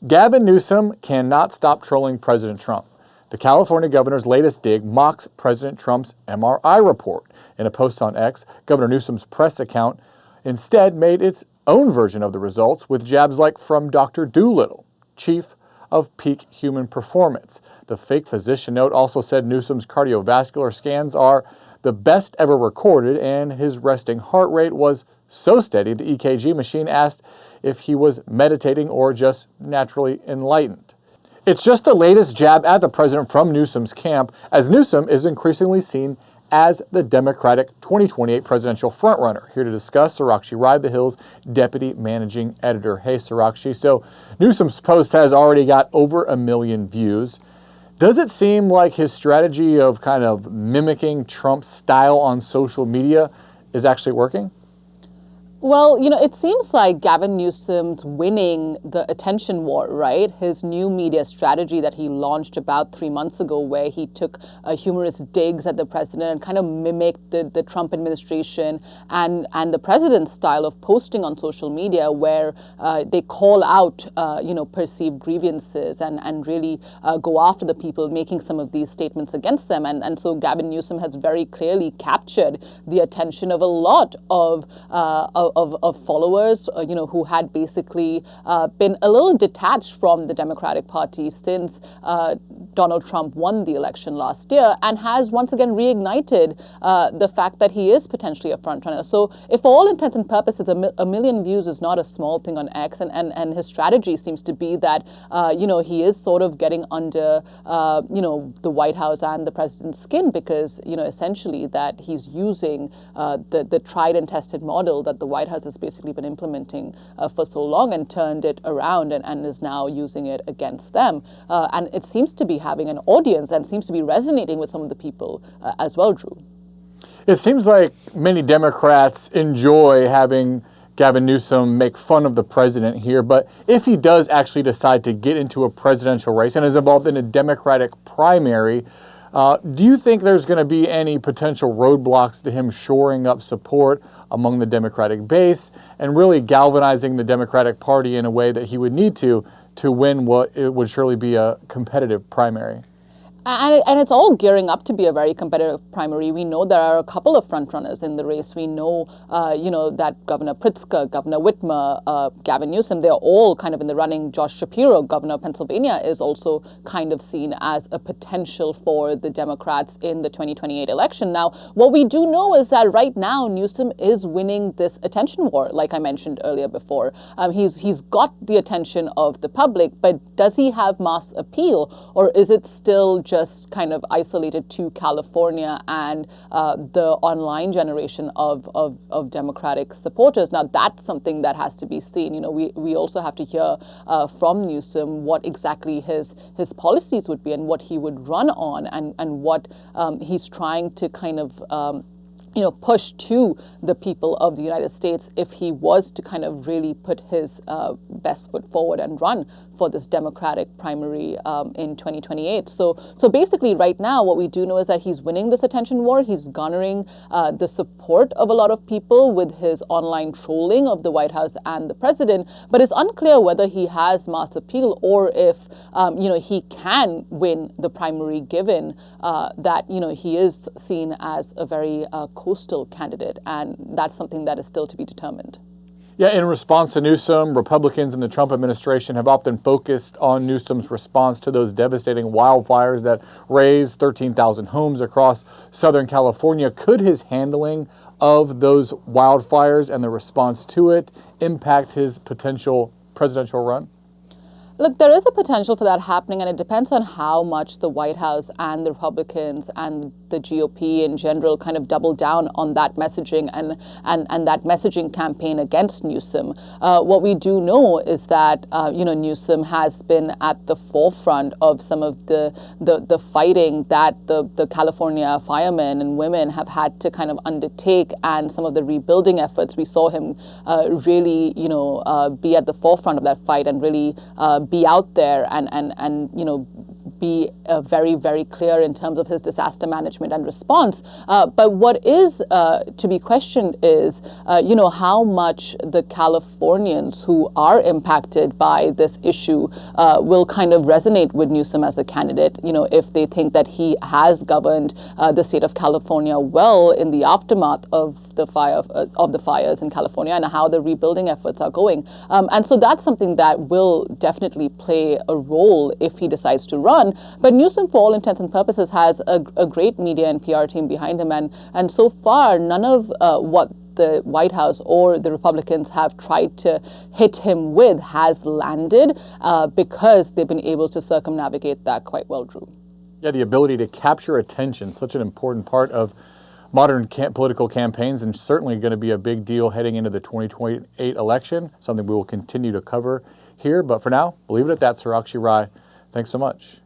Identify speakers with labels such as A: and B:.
A: Gavin Newsom cannot stop trolling President Trump. The California governor's latest dig mocks President Trump's MRI report. In a post on X, Governor Newsom's press account instead made its own version of the results with jabs like "from Dr. Dolittle, chief of peak human performance." The fake physician note also said Newsom's cardiovascular scans are the best ever recorded, and his resting heart rate was so steady the EKG machine asked if he was meditating or just naturally enlightened. It's just the latest jab at the president from Newsom's camp, as Newsom is increasingly seen as the Democratic 2028 presidential frontrunner. Here to discuss, Sarakshi Ride the Hill's deputy managing editor. Hey, Sarakshi. So Newsom's post has already got over 1 million views. Does it seem like his strategy of kind of mimicking Trump's style on social media is actually working?
B: Well, it seems like Gavin Newsom's winning the attention war, right? His new media strategy that he launched about 3 months ago, where he took humorous digs at the president and kind of mimicked the Trump administration and the president's style of posting on social media, where they call out, perceived grievances and really go after the people making some of these statements against them. And so Gavin Newsom has very clearly captured the attention of a lot of followers, who had basically been a little detached from the Democratic Party since Donald Trump won the election last year, and has once again reignited the fact that he is potentially a frontrunner. So, if for all intents and purposes, 1 million views is not a small thing on X, and his strategy seems to be that he is sort of getting under the White House and the president's skin, because essentially that he's using the tried and tested model that the White House has basically been implementing for so long, and turned it around and is now using it against them. And it seems to be having an audience and seems to be resonating with some of the people as well, Drew.
A: It seems like many Democrats enjoy having Gavin Newsom make fun of the president here, but if he does actually decide to get into a presidential race and is involved in a Democratic primary, do you think there's going to be any potential roadblocks to him shoring up support among the Democratic base and really galvanizing the Democratic Party in a way that he would need to win what it would surely be a competitive primary?
B: And it's all gearing up to be a very competitive primary. We know there are a couple of frontrunners in the race. We know, that Governor Pritzker, Governor Whitmer, Gavin Newsom, they're all kind of in the running. Josh Shapiro, Governor of Pennsylvania, is also kind of seen as a potential for the Democrats in the 2028 election. Now, what we do know is that right now, Newsom is winning this attention war, like I mentioned earlier before. He's got the attention of the public, but does he have mass appeal, or is it still just kind of isolated to California and the online generation of Democratic supporters? Now, that's something that has to be seen. We also have to hear from Newsom what exactly his policies would be and what he would run on, and what he's trying to kind of push to the people of the United States if he was to kind of really put his best foot forward and run for this Democratic primary in 2028. So basically right now, what we do know is that he's winning this attention war. He's garnering the support of a lot of people with his online trolling of the White House and the president, but it's unclear whether he has mass appeal or if, he can win the primary, given that, he is seen as a very coastal candidate, and that's something that is still to be determined.
A: Yeah, in response to Newsom, Republicans in the Trump administration have often focused on Newsom's response to those devastating wildfires that razed 13,000 homes across Southern California. Could his handling of those wildfires and the response to it impact his potential presidential run?
B: Look, there is a potential for that happening, and it depends on how much the White House and the Republicans and the GOP in general kind of double down on that messaging and that messaging campaign against Newsom. What we do know is that, Newsom has been at the forefront of some of the fighting that the California firemen and women have had to kind of undertake, and some of the rebuilding efforts. We saw him really, be at the forefront of that fight and really be out there and be very, very clear in terms of his disaster management and response. But what is to be questioned is, how much the Californians who are impacted by this issue will kind of resonate with Newsom as a candidate. If they think that he has governed the state of California well in the aftermath of the fires in California, and how the rebuilding efforts are going. And so that's something that will definitely play a role if he decides to run. But Newsom, for all intents and purposes, has a great media and PR team behind him. And so far, none of what the White House or the Republicans have tried to hit him with has landed because they've been able to circumnavigate that quite well, Drew.
A: Yeah, the ability to capture attention, such an important part of modern political campaigns, and certainly going to be a big deal heading into the 2028 election, something we will continue to cover here. But for now, we'll leave it at that. Sarakshi Rai, thanks so much.